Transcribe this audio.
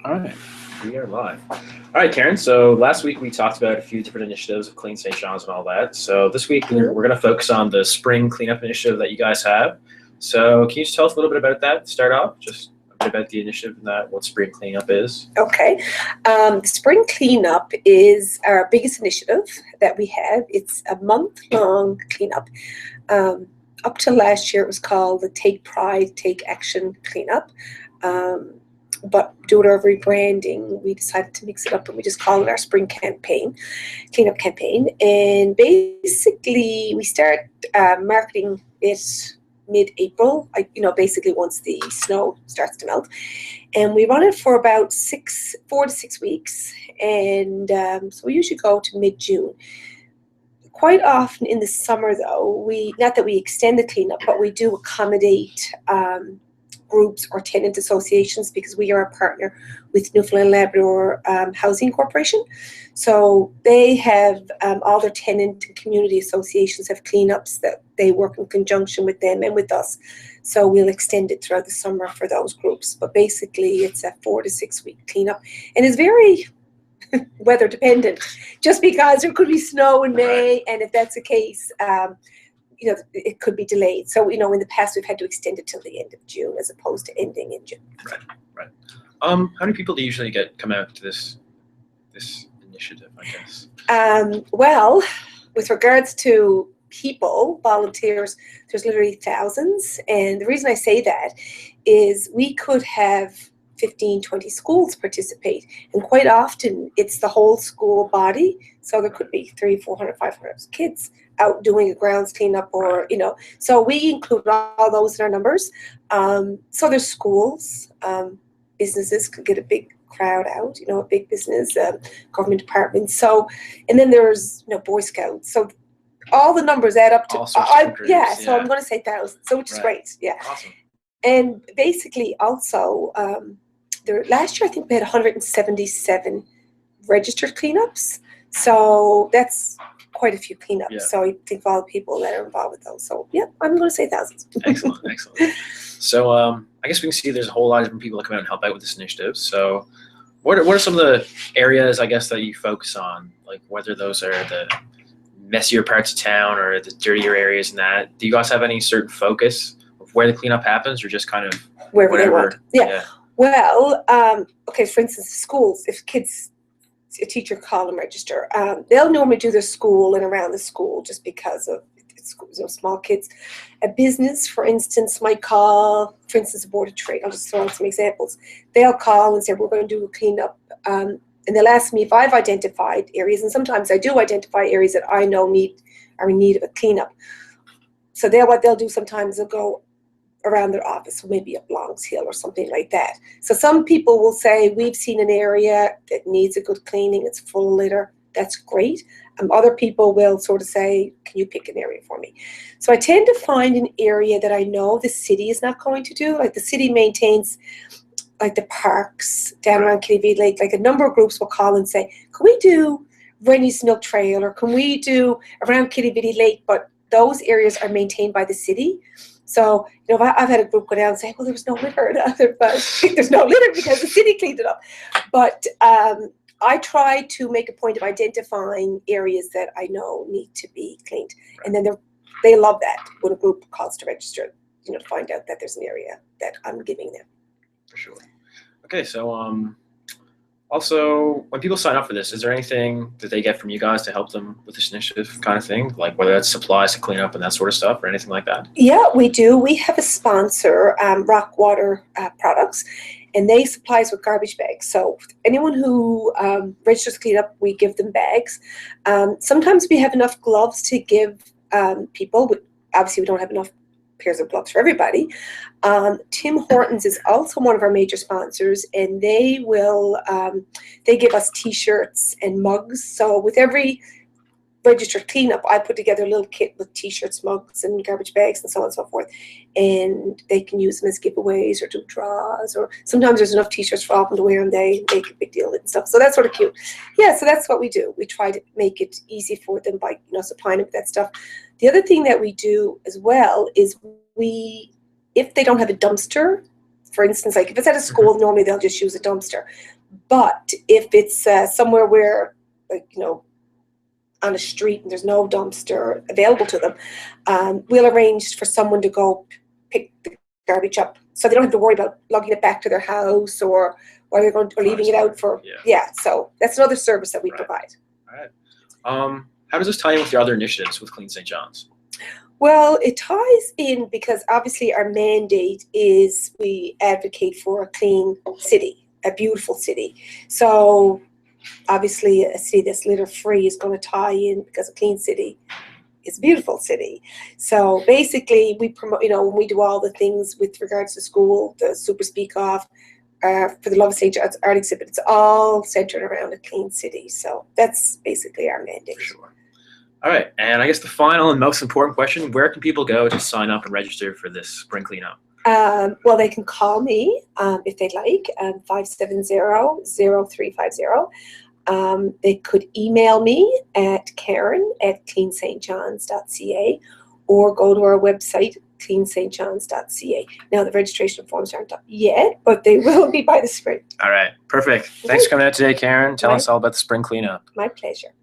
All right, we are live. All right, Karen. So last week we talked about a few different initiatives of Clean St. John's and all that. So this week we're going to focus on the spring cleanup initiative that you guys have. So can you just tell us a little bit about that to start off? Just a bit about the initiative and what spring cleanup is. Okay. Spring cleanup is our biggest initiative that we have. It's a month-long cleanup. Up to last year, it was called the Take Pride, Take Action cleanup. But due to our rebranding, we decided to mix it up and we just call it our spring campaign, cleanup campaign. And basically, we start marketing it mid-April, basically once the snow starts to melt. And we run it for about 4 to 6 weeks. And so we usually go to mid-June. Quite often in the summer, though, not that we extend the cleanup, but we do accommodate groups or tenant associations because we are a partner with Newfoundland and Labrador Housing Corporation. So they have all their tenant and community associations have cleanups that they work in conjunction with them and with us. So we'll extend it throughout the summer for those groups. But basically, it's a 4 to 6 week cleanup, and it's very weather dependent. Just because there could be snow in May, and if that's the case, it could be delayed. So, in the past, we've had to extend it till the end of June as opposed to ending in June. Right. How many people do you usually come out to this initiative, I guess? Well, with regards to people, volunteers, there's literally thousands. And the reason I say that is we could have 15, 20 schools participate. And quite often it's the whole school body. So there could be 300, 400, 500 kids out doing a grounds cleanup or, so we include all those in our numbers. So there's schools, businesses could get a big crowd out, a big business, government departments. So, and then there's, Boy Scouts. So all the numbers add up to, so I'm going to say thousands. So which is great. Yeah. Awesome. And basically also, last year I think we had 177 registered cleanups. So that's quite a few cleanups. Yeah. So I think of all the people that are involved with those. So yeah, I'm going to say thousands. Excellent. So I guess we can see there's a whole lot of different people that come out and help out with this initiative. So what are some of the areas, I guess, that you focus on? Like whether those are the messier parts of town or the dirtier areas and that. Do you guys have any certain focus of where the cleanup happens or just kind of wherever they want? Yeah. Well, okay, for instance, schools, if a teacher call and register, they'll normally do their school and around the school just because of small kids. A business, for instance, might call, for instance, a board of trade. I'll just throw out some examples. They'll call and say, we're going to do a cleanup. And they'll ask me if I've identified areas. And sometimes I do identify areas that I know are in need of a cleanup. So what they'll do sometimes, they'll go around their office, maybe up Longs Hill or something like that. So some people will say, we've seen an area that needs a good cleaning, it's full of litter, that's great. Other people will sort of say, can you pick an area for me? So I tend to find an area that I know the city is not going to do. Like the city maintains like the parks down around Kitty Lake. Like a number of groups will call and say, can we do Rennie's Milk Trail or can we do around Kitty Lake? But those areas are maintained by the city. So, I've had a group go down and say, well, there was no litter. But there's no litter because the city cleaned it up. But I try to make a point of identifying areas that I know need to be cleaned. And then they love that when a group calls to register, to find out that there's an area that I'm giving them. For sure. Okay, so also, when people sign up for this, is there anything that they get from you guys to help them with this initiative kind of thing? Like whether that's supplies to clean up and that sort of stuff or anything like that? Yeah, we do. We have a sponsor, Rockwater Products, and they supply us with garbage bags. So anyone who registers to clean up, we give them bags. Sometimes we have enough gloves to give people. Obviously, we don't have enough pairs of gloves for everybody. Tim Hortons is also one of our major sponsors, and they give us t-shirts and mugs. So with every registered cleanup, I put together a little kit with t-shirts, mugs, and garbage bags, and so on and so forth. And they can use them as giveaways or do draws, or sometimes there's enough t-shirts for all of them to wear, and they make a big deal of it and stuff. So that's sort of cute. Yeah, so that's what we do. We try to make it easy for them by supplying them with that stuff. The other thing that we do as well is if they don't have a dumpster for instance, like if it's at a school, normally they'll just use a dumpster. But if it's somewhere where, like, you know, on a street and there's no dumpster available to them, we'll arrange for someone to go pick the garbage up, so they don't have to worry about lugging it back to their house or they're going or leaving it out for So that's another service that we provide. All right. How does this tie in with your other initiatives with Clean St. John's? Well, it ties in because obviously our mandate is we advocate for a clean city, a beautiful city. So obviously a city that's litter free is going to tie in, because a clean city is a beautiful city. So basically we promote, you know, when we do all the things with regards to school, the Super Speak Off, for the Love of St. John's art exhibit, it's all centered around a clean city. So that's basically our mandate. For sure. All right, and I guess the final and most important question, where can people go to sign up and register for this spring cleanup? Well, they can call me if they'd like, 570-0350. They could email me at karen@cleanstjohns.ca, or go to our website, cleanstjohns.ca. Now, the registration forms aren't up yet, but they will be by the spring. All right, perfect. Thanks for coming out today, Karen. Tell us all about the spring cleanup. My pleasure.